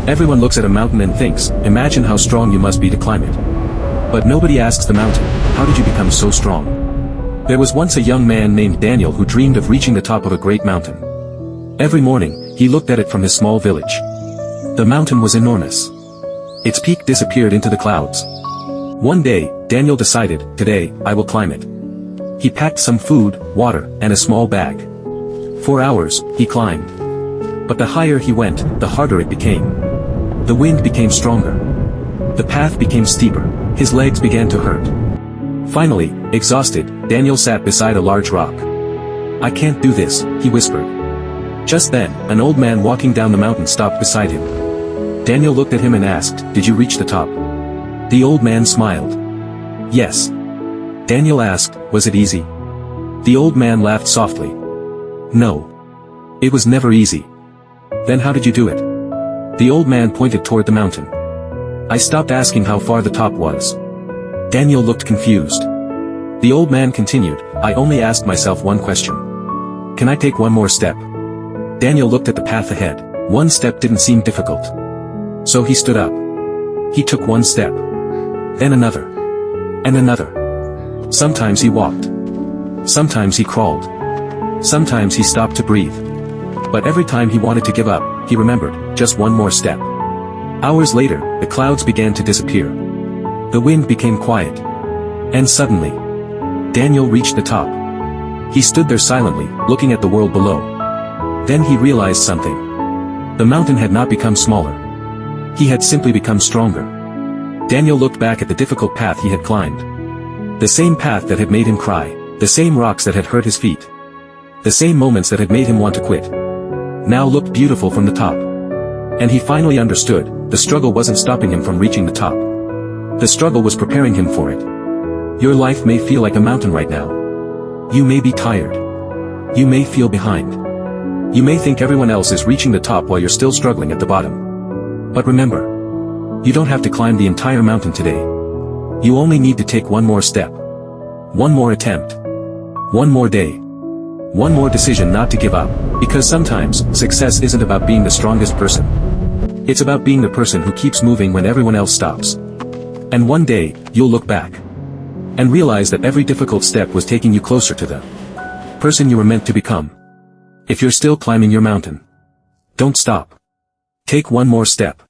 Everyone looks at a mountain and thinks, imagine how strong you must be to climb it. But nobody asks the mountain, how did you become so strong? There was once a young man named Daniel who dreamed of reaching the top of a great mountain. Every morning, he looked at it from his small village. The mountain was enormous. Its peak disappeared into the clouds. One day, Daniel decided, today, I will climb it. He packed some food, water, and a small bag. For hours, he climbed. But the higher he went, the harder it became. The wind became stronger. The path became steeper, his legs began to hurt. Finally, exhausted, Daniel sat beside a large rock. I can't do this, he whispered. Just then, an old man walking down the mountain stopped beside him. Daniel looked at him and asked, did you reach the top? The old man smiled. Yes. Daniel asked, was it easy? The old man laughed softly. No. It was never easy. Then how did you do it? The old man pointed toward the mountain. I stopped asking how far the top was. Daniel looked confused. The old man continued, I only asked myself one question. Can I take one more step? Daniel looked at the path ahead. One step didn't seem difficult. So he stood up. He took one step. Then another. And another. Sometimes he walked. Sometimes he crawled. Sometimes he stopped to breathe. But every time he wanted to give up, he remembered, just one more step. Hours later, the clouds began to disappear. The wind became quiet. And suddenly, Daniel reached the top. He stood there silently, looking at the world below. Then he realized something. The mountain had not become smaller. He had simply become stronger. Daniel looked back at the difficult path he had climbed. The same path that had made him cry, the same rocks that had hurt his feet. The same moments that had made him want to quit. Now looked beautiful from the top. And he finally understood, the struggle wasn't stopping him from reaching the top. The struggle was preparing him for it. Your life may feel like a mountain right now. You may be tired. You may feel behind. You may think everyone else is reaching the top while you're still struggling at the bottom. But remember, you don't have to climb the entire mountain today. You only need to take one more step. One more attempt. One more day. One more decision not to give up, because sometimes, success isn't about being the strongest person. It's about being the person who keeps moving when everyone else stops. And one day, you'll look back. And realize that every difficult step was taking you closer to the person you were meant to become. If you're still climbing your mountain, don't stop. Take one more step.